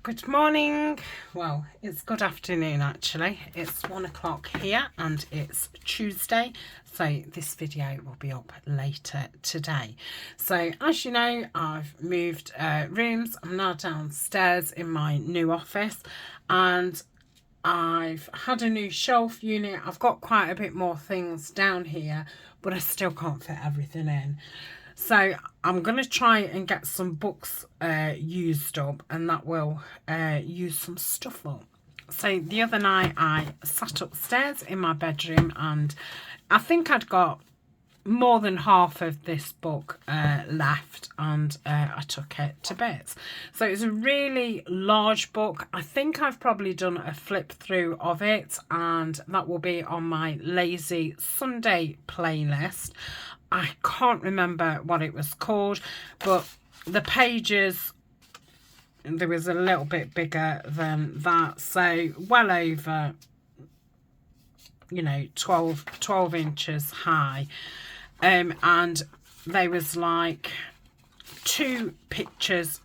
Good morning. Well, it's good afternoon actually. It's 1 o'clock here and it's Tuesday, so this video will be up later today. So as you know, I've moved rooms. I'm now downstairs in my new office and I've had a new shelf unit. I've got quite a bit more things down here, but I still can't fit everything in. So I'm going to try and get some books used up, and that will use some stuff up. So the other night I sat upstairs in my bedroom and I think I'd got more than half of this book left, and I took it to bits. So it's a really large book. I think I've probably done a flip through of it, and that will be on my Lazy Sunday playlist. I can't remember what it was called, but the pages, there was a little bit bigger than that, so well over, you know, 12 inches high. And there was like 2 pictures,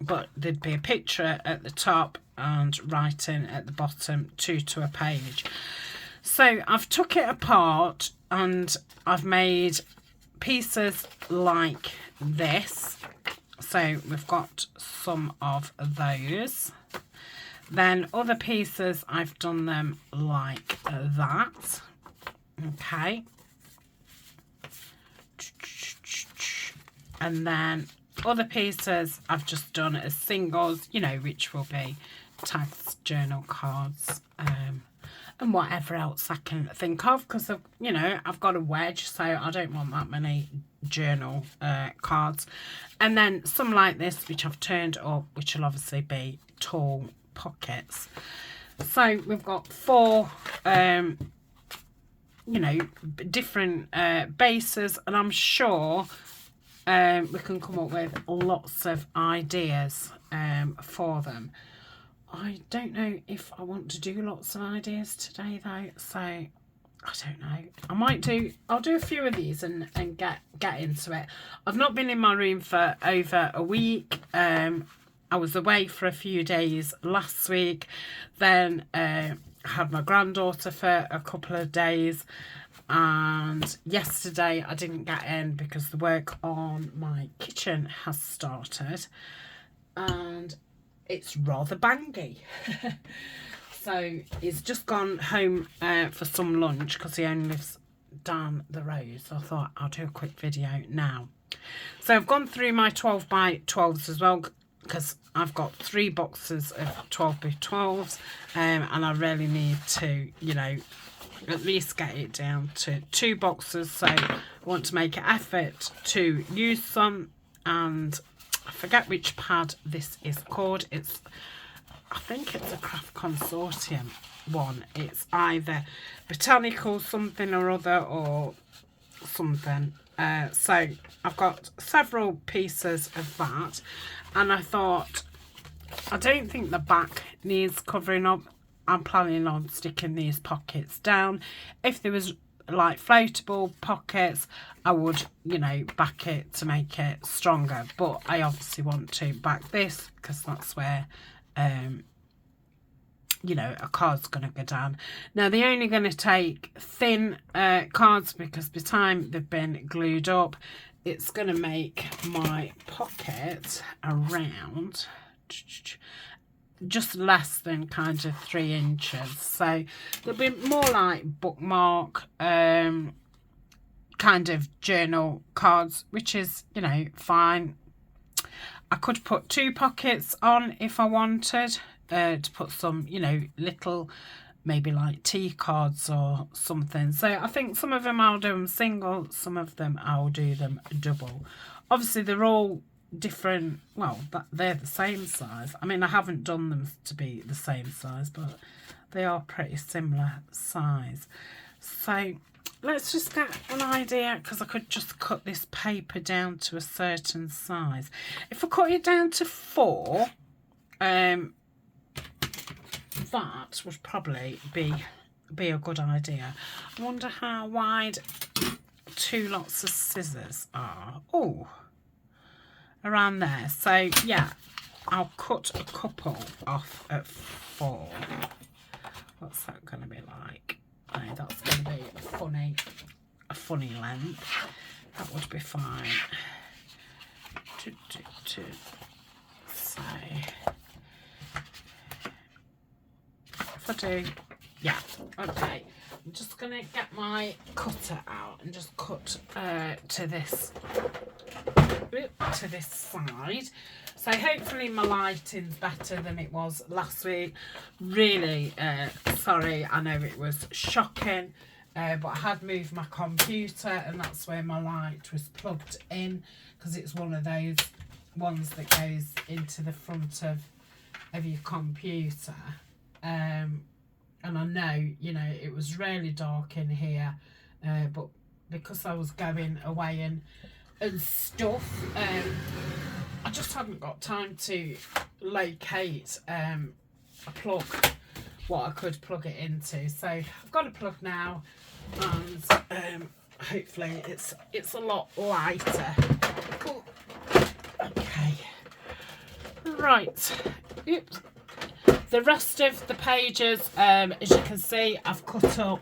but there'd be a picture at the top and writing at the bottom, 2 to a page. So I've took it apart and I've made pieces like this. So we've got some of those. Then other pieces I've done them like that. Okay. And then other pieces I've just done as singles, you know, which will be tags, journal cards, and whatever else I can think of, because you know, I've got a wedge, so I don't want that many journal cards. And then some like this, which I've turned up, which will obviously be tall pockets. So we've got 4 you know, different bases, and I'm sure we can come up with lots of ideas for them. I don't know if I want to do lots of ideas today though, so I don't know. I'll do a few of these and get into it. I've not been in my room for over a week. I was away for a few days last week, then I had my granddaughter for a couple of days, and yesterday I didn't get in because the work on my kitchen has started and it's rather bangy. So he's just gone home for some lunch because he only lives down the road, so I thought I'll do a quick video now. So I've gone through my 12 by 12s as well, because I've got 3 boxes of 12 by 12s, and I really need to, you know, at least get it down to 2 boxes. So I want to make an effort to use some, and I forget which pad this is called. I think it's a Craft Consortium one. It's either Botanical something or other or something. So I've got several pieces of that, and I thought, I don't think the back needs covering up. I'm planning on sticking these pockets down. If there was like floatable pockets, I would, you know, back it to make it stronger, but I obviously want to back this because that's where you know, a card's going to go down. Now they're only going to take thin cards, because by the time they've been glued up, it's going to make my pocket around just less than kind of 3 inches. So they'll be more like bookmark kind of journal cards, which is, you know, fine. I could put 2 pockets on if I wanted to put some, you know, little, maybe like tea cards or something. So I think some of them I'll do them single, some of them I'll do them double. Obviously they're all different, well, they're the same size. I mean, I haven't done them to be the same size, but they are pretty similar size. So let's just get an idea, because I could just cut this paper down to a certain size. If I cut it down to 4, that would probably be a good idea. I wonder how wide 2 lots of scissors are. Oh, around there. So yeah, I'll cut a couple off at 4. What's that going to be like? Oh, that's going to be a funny length. That would be fine. So if I do, yeah, okay. I'm just going to get my cutter out and just cut to this side. So hopefully my lighting's better than it was last week. Really sorry, I know it was shocking, but I had moved my computer and that's where my light was plugged in, because it's one of those ones that goes into the front of your computer. And I know, you know, it was really dark in here, but because I was going away and stuff, I just hadn't got time to locate a plug, what I could plug it into. So I've got a plug now, and hopefully it's a lot lighter. Ooh. Okay, right. Oops. The rest of the pages, as you can see, I've cut up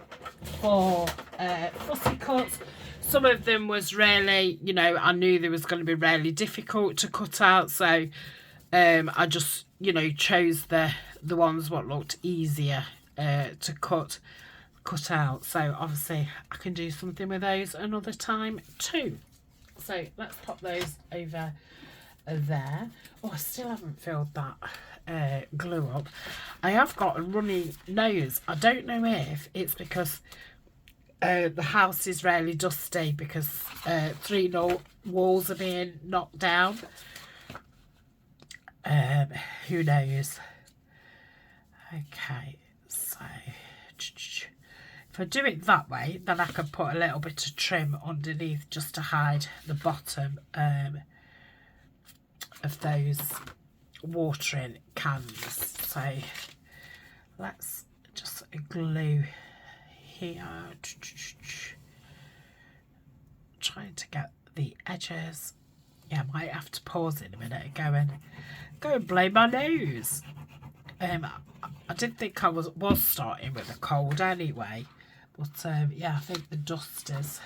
for fussy cuts. Some of them was really, you know, I knew they was going to be really difficult to cut out, so I just, you know, chose the ones what looked easier to cut out. So obviously I can do something with those another time too. So let's pop those over there. Oh, I still haven't filled that glue up. I have got a runny nose. I don't know if it's because the house is really dusty, because 3 walls are being knocked down. Who knows? Okay, so if I do it that way, then I can put a little bit of trim underneath just to hide the bottom of those watering cans. So let's just glue here, trying to get the edges. Yeah, I might have to pause in a minute and go and blow my nose. I did think I was starting with a cold anyway, but yeah, I think the dust is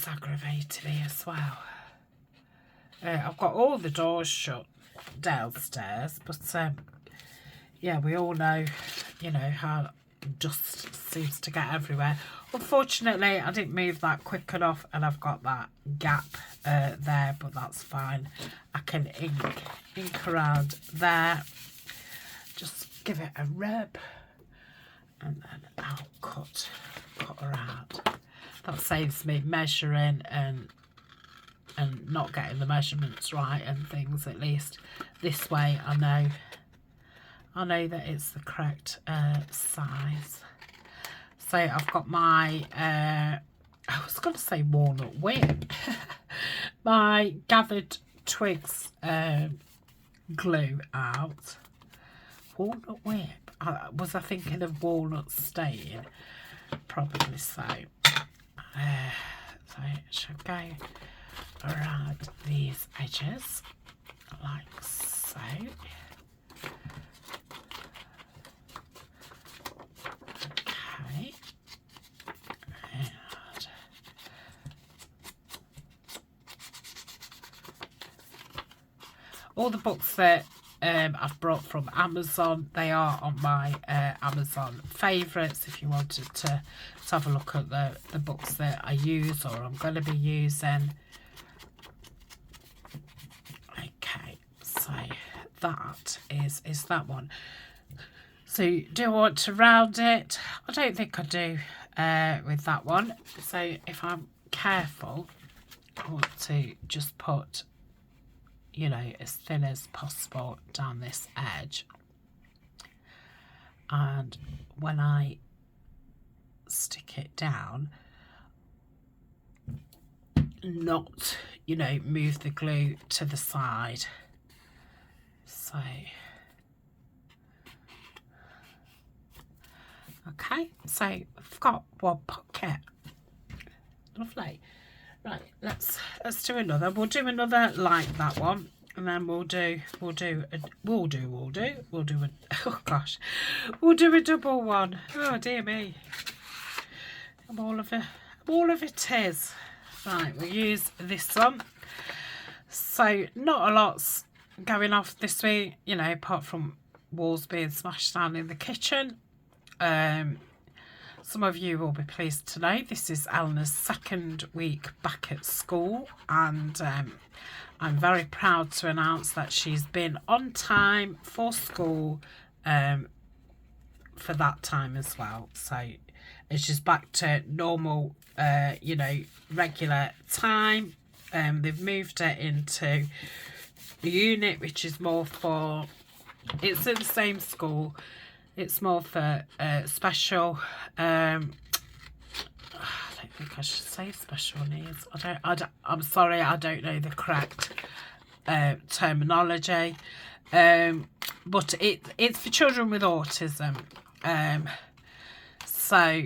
aggravating me as well. I've got all the doors shut downstairs, but yeah, we all know, you know, how dust seems to get everywhere. Unfortunately, I didn't move that quick enough and I've got that gap there, but that's fine. I can ink around there, just give it a rub, and then I'll cut around. That saves me measuring and not getting the measurements right and things. At least this way I know that it's the correct size. So I've got my I was going to say walnut whip my gathered twigs glue out. Walnut whip, was I thinking of walnut stain? Probably so. So I should go around these edges like so. Okay. And all the books that I've brought from Amazon, they are on my Amazon favourites if you wanted to have a look at the books that I use or I'm going to be using. Okay, so that is that one. So do I want to round it? I don't think I do with that one. So if I'm careful, I want to just put, you know, as thin as possible down this edge. And when I stick it down, not, you know, move the glue to the side. So, okay, so I've got one pocket. Lovely. Right, let's do another. We'll do another like that one, and then we'll do a oh gosh, we'll do a double one. Oh dear me, all of it is. Right, we'll use this one. So not a lot's going off this week, you know, apart from walls being smashed down in the kitchen. Some of you will be pleased to know this is Eleanor's second week back at school, and I'm very proud to announce that she's been on time for school for that time as well. So it's just back to normal, you know, regular time. They've moved her into a unit which is more for, it's in the same school, it's more for special, I don't think I should say special needs. I'm sorry, I don't know the correct terminology, but it's for children with autism. So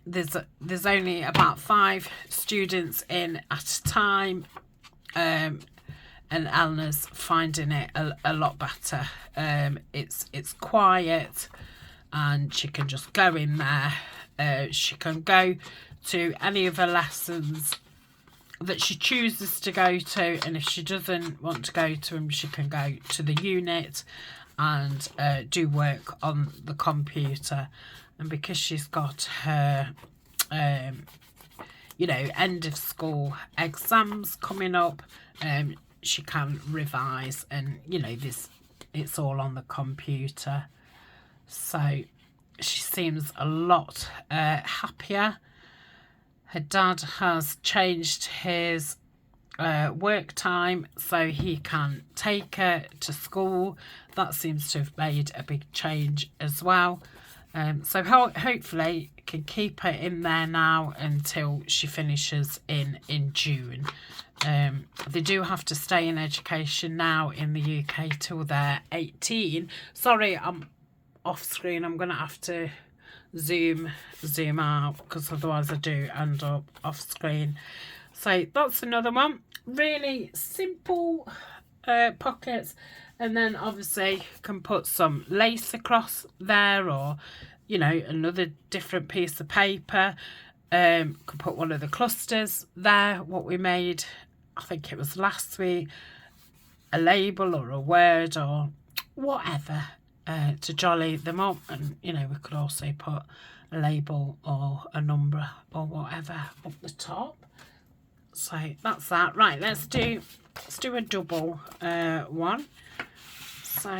there's only about 5 students in at a time, and Eleanor's finding it a lot better. It's quiet, and she can just go in there. She can go to any of her lessons that she chooses to go to, and if she doesn't want to go to them, she can go to the unit and do work on the computer. And because she's got her you know, end of school exams coming up, she can revise, and you know, it's all on the computer. So she seems a lot happier. Her dad has changed his work time so he can take her to school. That seems to have made a big change as well. So hopefully can keep her in there now until she finishes in June. They do have to stay in education now in the UK till they're 18. Sorry, I'm off screen. I'm going to have to zoom out, because otherwise I do end up off screen. So that's another one. Really simple pockets. And then obviously can put some lace across there, or, you know, another different piece of paper. Could put one of the clusters there, what we made, I think it was last week, a label or a word or whatever, to jolly them up. And, you know, we could also put a label or a number or whatever up the top. So that's that. Right, let's do a double one. So,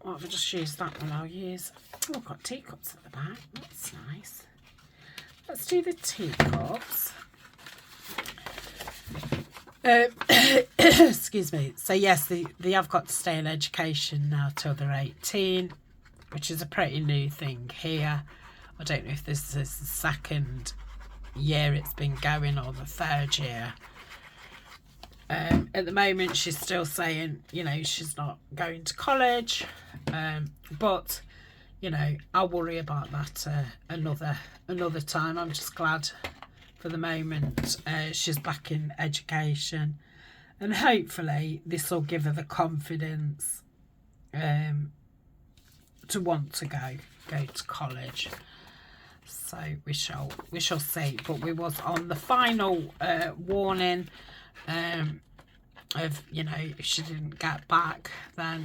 well, if I just use that one, I'll use, oh, I've got teacups at the back. That's nice. Let's do the teacups. Excuse me. So, yes, they have got to stay in education now till they're 18, which is a pretty new thing here. I don't know if this is the second year it's been going or the third year. At the moment, she's still saying, you know, she's not going to college, but, you know, I'll worry about that another time. I'm just glad for the moment she's back in education, and hopefully this will give her the confidence to want to go to college. So we shall see. But we was on the final warning of, you know, if she didn't get back, then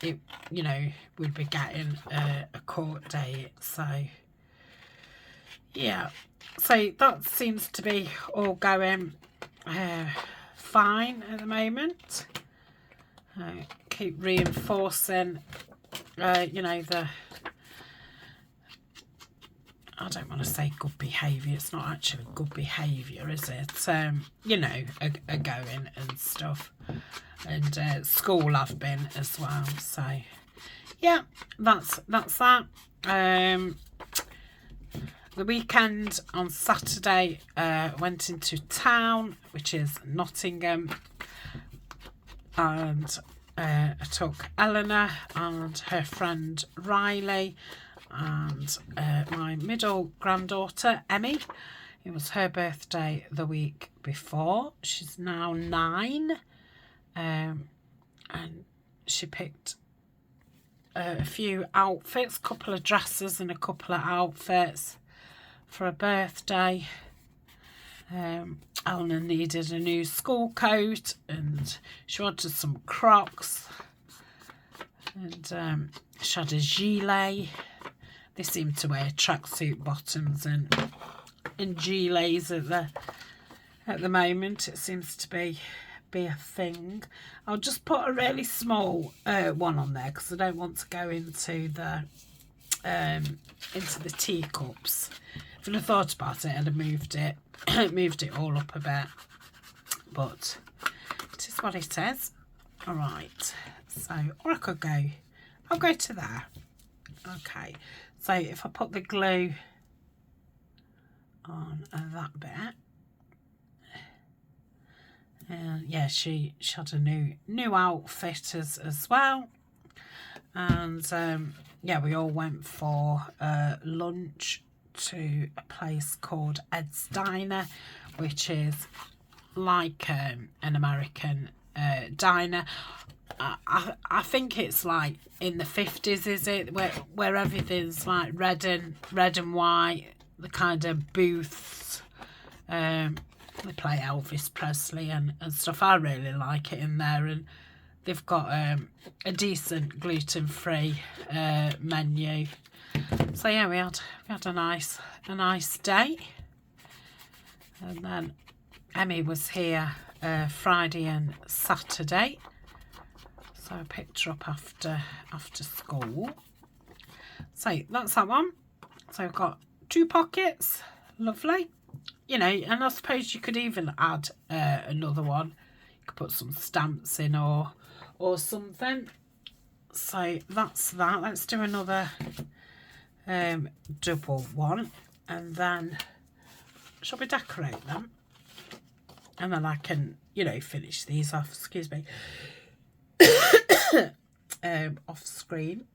it, you know, we'd be getting a court date. So yeah, so that seems to be all going fine at the moment. Keep reinforcing, you know, I don't want to say good behaviour. It's not actually good behaviour, is it? You know, a going and stuff. And school I've been as well. So, yeah, that's that. The weekend on Saturday, went into town, which is Nottingham. And I took Eleanor and her friend Riley and my middle granddaughter Emmy It was her birthday the week before. She's now 9. And she picked a few outfits, a couple of dresses and a couple of outfits for her birthday. Eleanor needed a new school coat and she wanted some Crocs. And she had a gilet. They seem to wear tracksuit bottoms and gilets at the moment. It seems to be a thing. I'll just put a really small one on there because I don't want to go into the teacups. If I'd have thought about it, I'd have moved it all up a bit, but it is what it is. All right, so, or I could go, I'll go to there. Okay, so if I put the glue on that bit, yeah, she had a new outfit as well, and yeah, we all went for lunch to a place called Ed's Diner, which is like an American diner. I think it's like in the 50s, is it, where everything's like red and white, the kind of booths. They play Elvis Presley and stuff. I really like it in there, and they've got a decent gluten-free menu. So yeah, we had a nice day. And then Emmy was here Friday and Saturday, so I picked her up after school. So that's that one. So I've got 2 pockets, lovely. You know, and I suppose you could even add another one. You could put some stamps in or something. So that's that. Let's do another double one, and then shall we decorate them? And then I can, you know, finish these off. Excuse me. Off screen.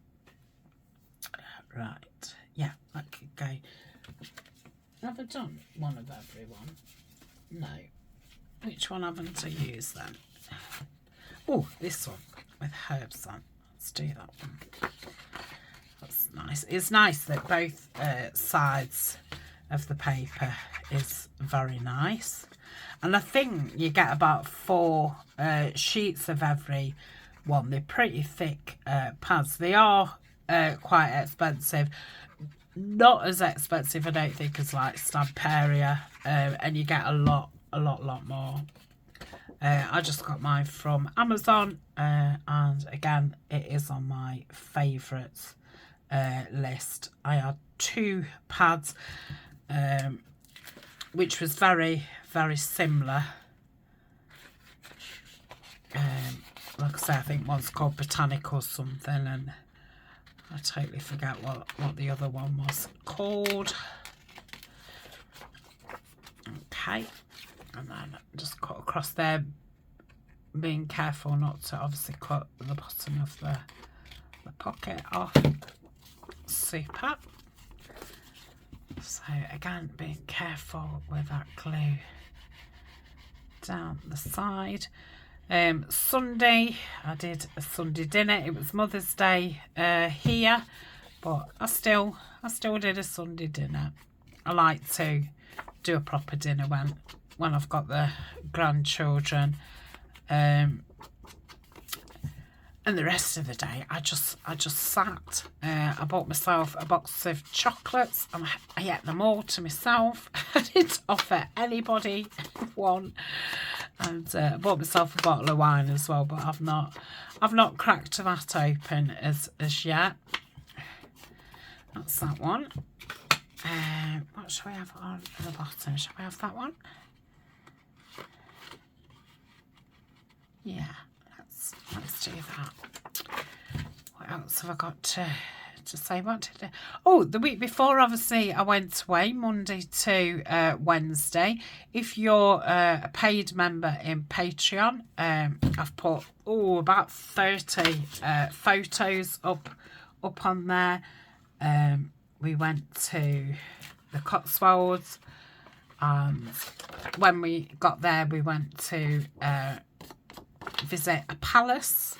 Right. Yeah, that could go. Have I done one of everyone? No. Which one haven't I used then? Oh, this one with herbs on. Let's do that one. That's nice. It's nice that both sides of the paper is very nice. And I think you get about 4 sheets of every one. They're pretty thick pads. They are quite expensive. Not as expensive, I don't think, as like Stamperia, and you get a lot more. I just got mine from Amazon, and again, it is on my favourites list. I had 2 pads, which was very similar. Like I say, I think one's called Botanical something, and I totally forget what the other one was called. Okay, and then just cut across there, being careful not to obviously cut the bottom of the pocket off. Super. So again, being careful with that glue down the side. Sunday, I did a Sunday dinner. It was Mother's Day here, but I still did a Sunday dinner. I like to do a proper dinner when I've got the grandchildren. And the rest of the day, I just sat. I bought myself a box of chocolates, and I ate them all to myself. I didn't offer anybody one. And I bought myself a bottle of wine as well, but I've not cracked that open as yet. That's that one. What shall we have on the bottom? Shall we have that one? Yeah, let's do that. What else have I got to say? What did the week before, obviously, I went away Monday to Wednesday. If you're a paid member in Patreon, I've put about 30 photos up on there. We went to the Cotswolds. And when we got there, we went to visit a palace,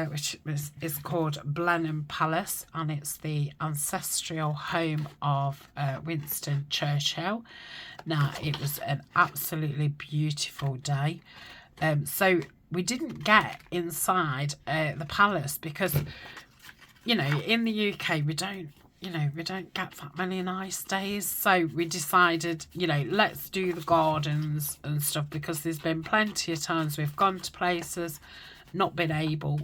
which is called Blenheim Palace, and it's the ancestral home of Winston Churchill. Now, it was an absolutely beautiful day. So we didn't get inside the palace because, you know, in the UK we don't get that many nice days. So we decided, you know, let's do the gardens and stuff, because there's been plenty of times we've gone to places, not been able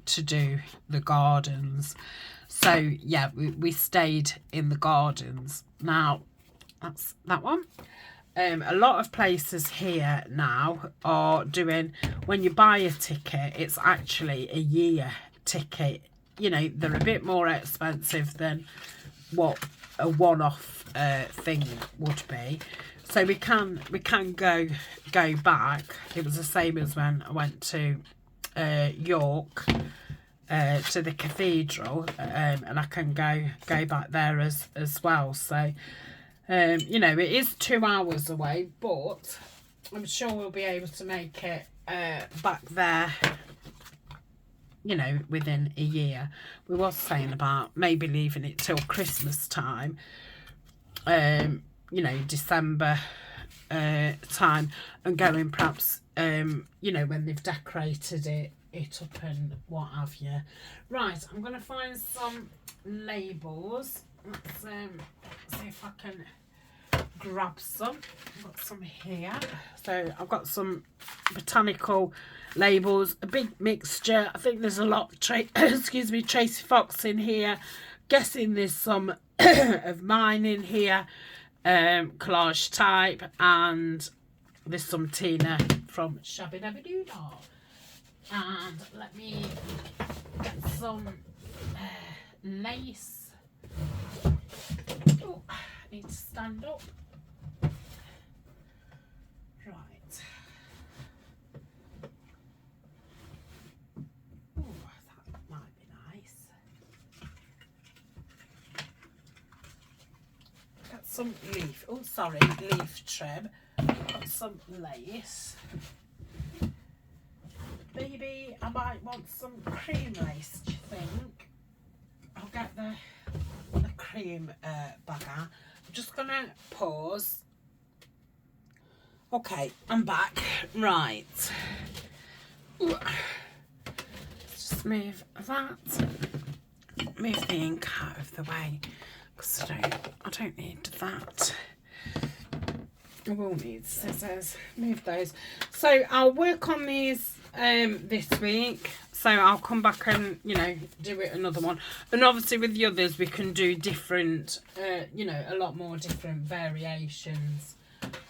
to do the gardens. So yeah, we stayed in the gardens. Now, that's that one. A lot of places here now are doing, when you buy a ticket, it's actually a year ticket. You know, they're a bit more expensive than what a one-off thing would be. So we can go back. It was the same as when I went to York, to the cathedral, and I can go back there as well. So you know, it is 2 hours away, but I'm sure we'll be able to make it back there, you know, within a year. We was saying about maybe leaving it till Christmas time, you know, December time, and going perhaps, you know, when they've decorated it up and what have you. Right, I'm going to find some labels. Let's see if I can grab some. I've got some here. So I've got some botanical labels, a big mixture. I think there's a lot excuse me, Tracy Fox in here. Guessing there's some of mine in here, collage type, and there's some Tina from Shabby Dabby Doodle. And let me get some lace. Oh, I need to stand up. Right. Oh, that might be nice. Got some leaf. Oh, sorry, leaf trim. Got some lace. Maybe I might want some cream lace, do you think? I'll get the cream bagger. I'm just going to pause. Okay, I'm back. Right. Ooh. Let's just move that. Move the ink out of the way, because I don't need that. I will need scissors. Move those. So I'll work on these this week. So I'll come back and, you know, do it another one. And obviously with the others we can do different, you know, a lot more different variations,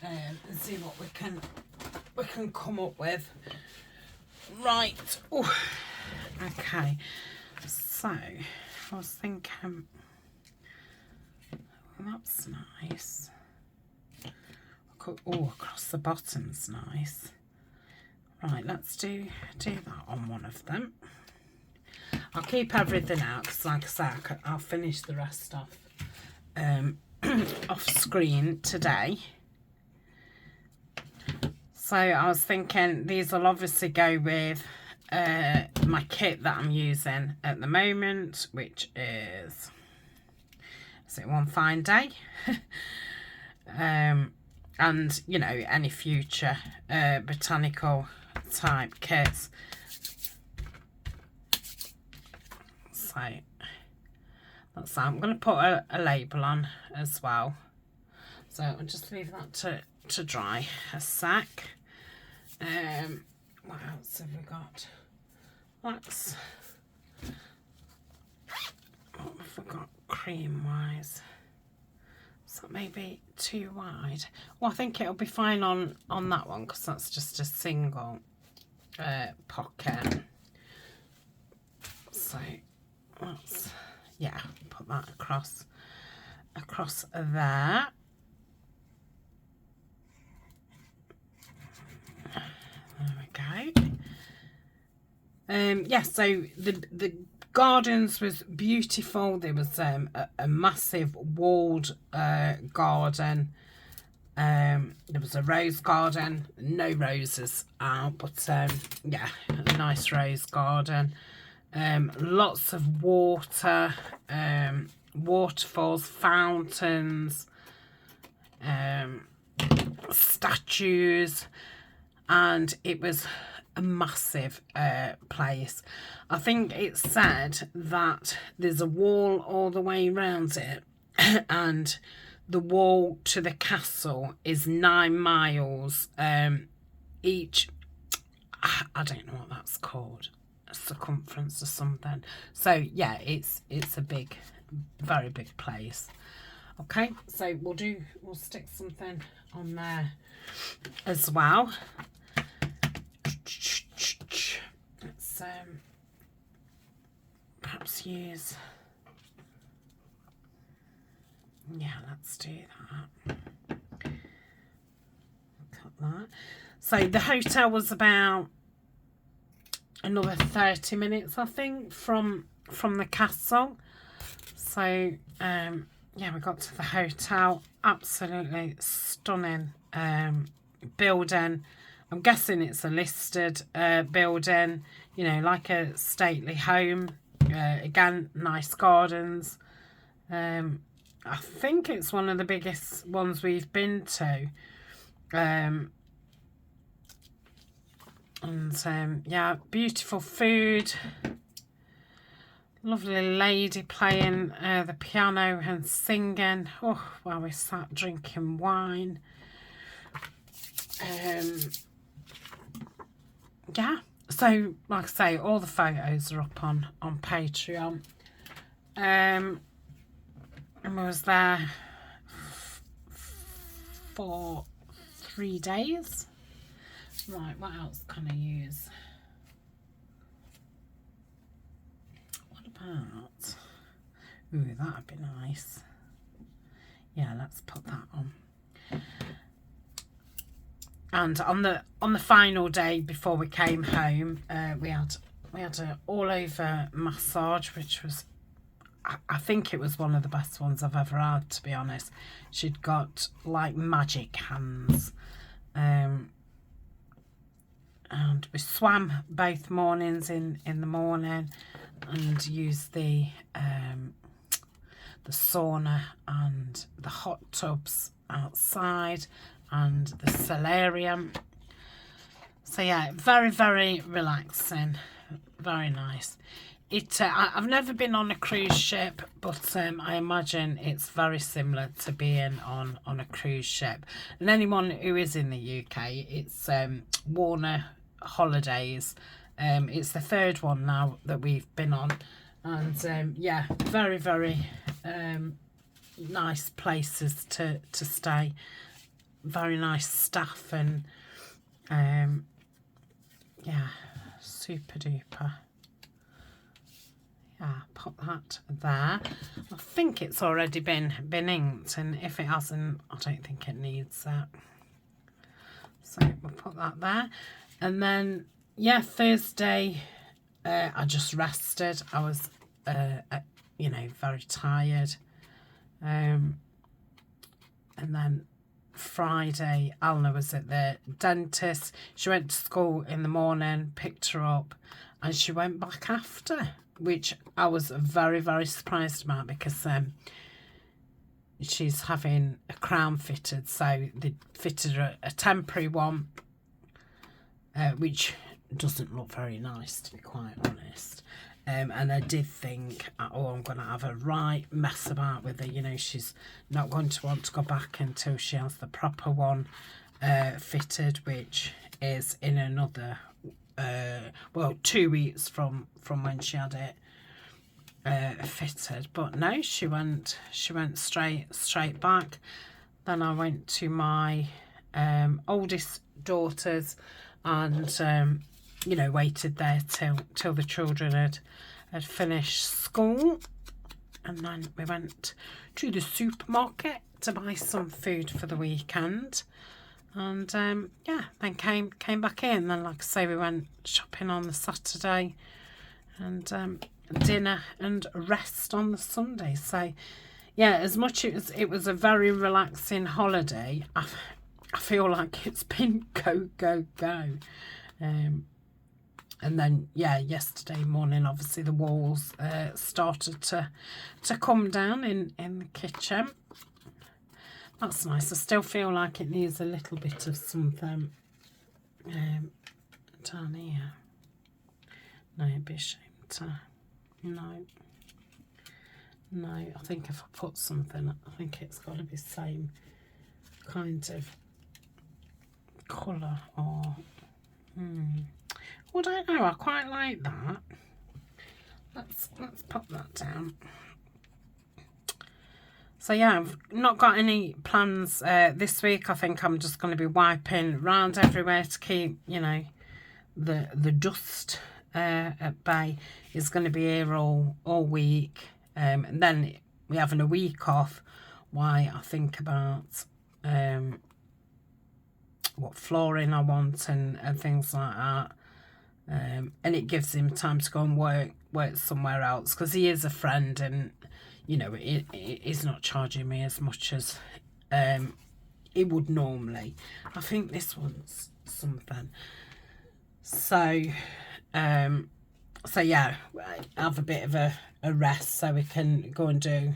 and see what we can come up with. Right. Ooh. Okay. So I was thinking, well, that's nice. Oh, across the bottom's nice. Right, let's do that on one of them. I'll keep everything out because, like I said, I'll finish the rest off off screen today. So I was thinking these will obviously go with my kit that I'm using at the moment, which is it One Fine Day? And, you know, any future botanical type kits. So that's that. I'm going to put a label on as well. So I'll just leave that to dry a sec. What else have we got? What have we got cream wise? So maybe too wide. Well, I think it'll be fine on that one because that's just a single pocket. So let's, yeah, put that across there. There we go. Yeah, so the gardens was beautiful. There was a massive walled garden, There was a rose garden, no roses out, but yeah, a nice rose garden. Lots of water, waterfalls, fountains, statues, and it was a massive place. I think it's said that there's a wall all the way around it, and the wall to the castle is 9 miles each. I don't know what that's called, a circumference or something. So yeah, it's a big, very big place. Okay, so we'll stick something on there as well. Let's perhaps use, yeah, let's do that. Cut that. So the hotel was about another 30 minutes, I think, from the castle. So yeah, we got to the hotel. Absolutely stunning building. I'm guessing it's a listed building, you know, like a stately home. Again, nice gardens. I think it's one of the biggest ones we've been to. And yeah, beautiful food. Lovely lady playing the piano and singing. Oh, while we sat drinking wine. Yeah, so like I say, all the photos are up on Patreon. And I was there for 3 days. Right, what else can I use? What about, ooh, that'd be nice. Yeah, let's put that on. And on the final day before we came home, we had a all over massage, which was, I think it was one of the best ones I've ever had, to be honest. She'd got like magic hands. And we swam both mornings in the morning, and used the sauna and the hot tubs outside and the solarium. So yeah, very, very relaxing, very nice. I've never been on a cruise ship, but I imagine it's very similar to being on a cruise ship. And anyone who is in the UK, it's Warner Holidays. It's the 3rd one now that we've been on, and yeah, very, very nice places to stay. Very nice staff, and yeah, super duper. Yeah, put that there. I think it's already been inked, and if it hasn't, I don't think it needs that. So we'll put that there. And then yeah, Thursday I just rested. I was you know, very tired. And then Friday, Alna was at the dentist. She went to school in the morning, picked her up, and she went back after, which I was very, very surprised about, because she's having a crown fitted. So they fitted her a temporary one, which doesn't look very nice, to be quite honest. And I did think, oh, I'm going to have a right mess about with her. You know, she's not going to want to go back until she has the proper one fitted, which is in another, well, 2 weeks from when she had it fitted. But no, she went straight back. Then I went to my oldest daughter's, and you know, waited there till the children had finished school, and then we went to the supermarket to buy some food for the weekend, and yeah, then came back in. Then, like I say, we went shopping on the Saturday, and dinner and rest on the Sunday. So yeah, as much as it was a very relaxing holiday, I feel like it's been go, go, go. And then, yeah, yesterday morning, obviously the walls started to come down in the kitchen. That's nice. I still feel like it needs a little bit of something down here. No, it'd be a shame to... No. No, I think if I put something, I think it's got to be the same kind of colour or... Well, I don't know. I quite like that. Let's pop that down. So yeah, I've not got any plans this week. I think I'm just going to be wiping around everywhere to keep, you know, the dust at bay. Is going to be here all week, and then we're having a week off. Why I think about what flooring I want and things like that. And it gives him time to go and work somewhere else, because he is a friend, and you know he's not charging me as much as he would normally. I think this one's something. So yeah, have a bit of a rest so we can go and do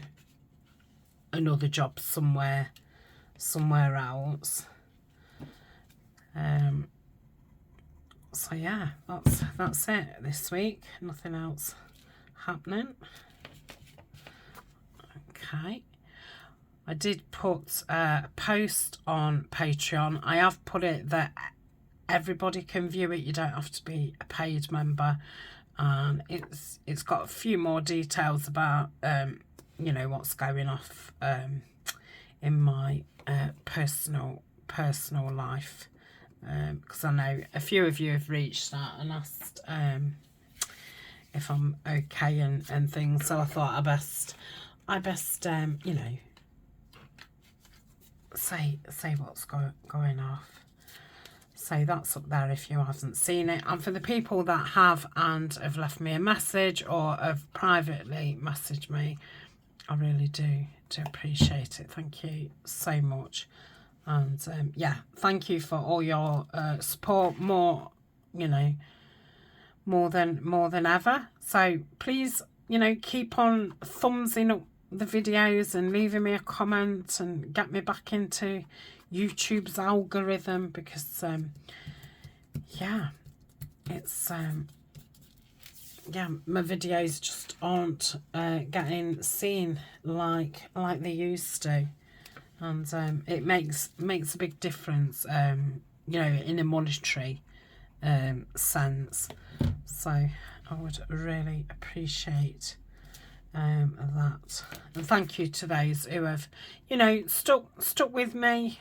another job somewhere else. So yeah, that's it this week. Nothing else happening. Okay. I did put a post on Patreon. I have put it that everybody can view it. You don't have to be a paid member. And it's got a few more details about you know, what's going off in my personal life. Because I know a few of you have reached out and asked if I'm okay and things, so I thought I best you know, say what's going off. So that's up there if you haven't seen it. And for the people that have and have left me a message or have privately messaged me, I really do appreciate it. Thank you so much. And yeah, thank you for all your support, more, you know, more than ever. So please, you know, keep on thumbsing up the videos and leaving me a comment and get me back into YouTube's algorithm, because yeah, it's yeah, my videos just aren't getting seen like they used to. And it makes a big difference, you know, in a monetary sense. So I would really appreciate that. And thank you to those who have, you know, stuck with me.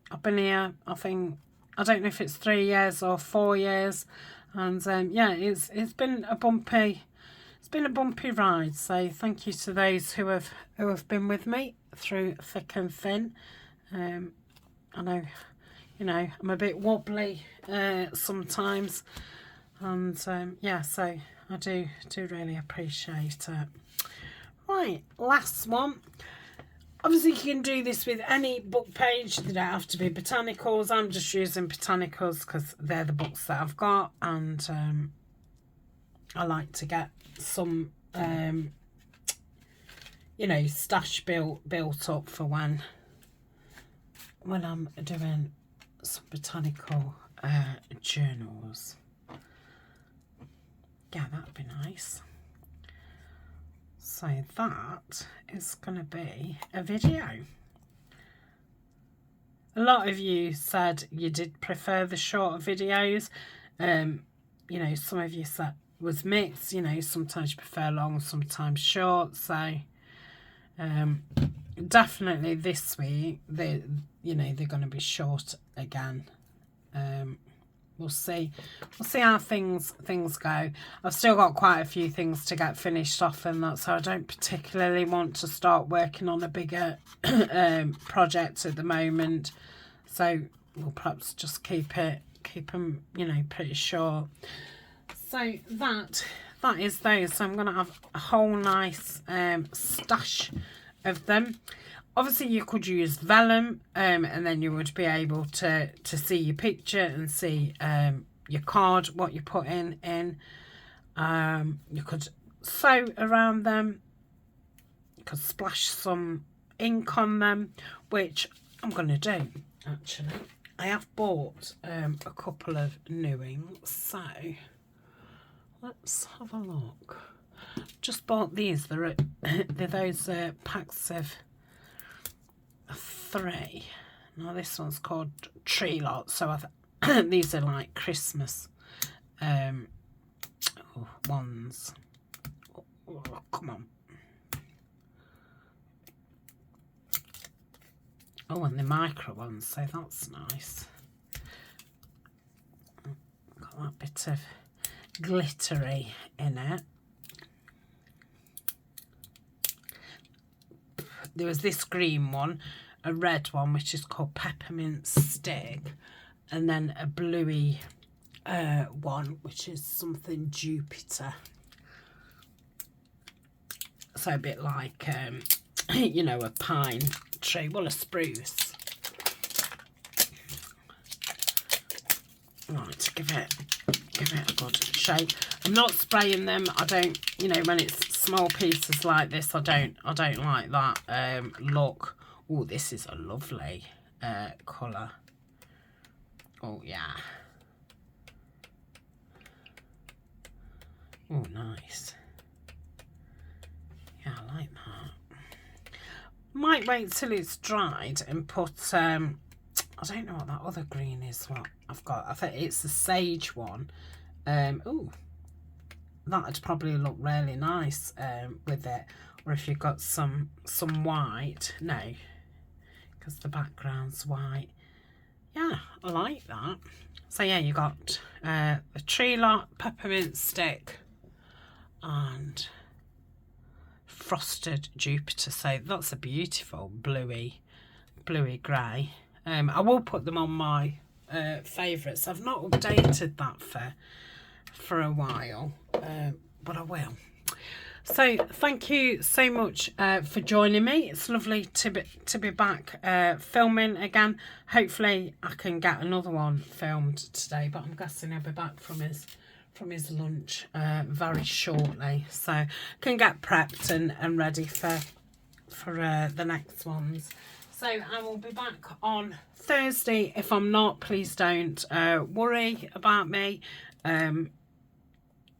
I've been here, I think, I don't know if it's 3 years or 4 years, and yeah, it's been a bumpy ride. So thank you to those who have been with me through thick and thin. I know, you know, I'm a bit wobbly sometimes, and yeah, so I do really appreciate it. Right, last one. Obviously you can do this with any book page. They don't have to be botanicals. I'm just using botanicals because they're the books that I've got, and I like to get some you know, stash built up for when I'm doing some botanical journals. Yeah, that'd be nice. So that is going to be a video. A lot of you said you did prefer the shorter videos. You know, some of you said was mixed. You know, sometimes you prefer long, sometimes short. So definitely this week, you know, they're going to be short again. We'll see how things go. I've still got quite a few things to get finished off, and that, so I don't particularly want to start working on a bigger project at the moment. So we'll perhaps just keep them, you know, pretty short. So that is those. So I'm going to have a whole nice stash of them. Obviously you could use vellum, and then you would be able to see your picture and see your card, what you're putting in. You could sew around them. You could splash some ink on them, which I'm going to do actually. I have bought a couple of new inks, so let's have a look. Just bought these. They're those packs of 3. Now this one's called Tree Lot, so these are like Christmas ones. Oh, come on. Oh, and the micro ones, so that's nice. Got that bit of glittery in it. There was this green one, a red one which is called Peppermint Stick, and then a bluey one which is something Jupiter. So a bit like you know, a pine tree, well, a spruce. Right, give it a good shake. I'm not spraying them. I don't, you know, when it's small pieces like this, I don't like that look. Oh, this is a lovely colour. Oh yeah. Oh, nice. Yeah, I like that. Might wait till it's dried and put I don't know what that other green is, what I've got. I think it's the sage one. Oh, that'd probably look really nice with it. Or if you've got some white. No, because the background's white. Yeah, I like that. So yeah, you got the Tree Lot, Peppermint Stick, and Frosted Jupiter. So that's a beautiful bluey grey. I will put them on my favourites. I've not updated that for a while, but I will. So thank you so much for joining me. It's lovely to be back filming again. Hopefully I can get another one filmed today, but I'm guessing he'll be back from his lunch very shortly, so can get prepped and ready for the next ones. So I will be back on Thursday. If I'm not, please don't worry about me.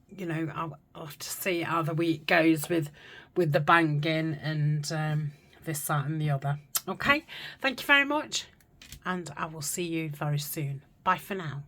You know, I'll have to see how the week goes with the banging and this, that and the other. Okay, thank you very much, and I will see you very soon. Bye for now.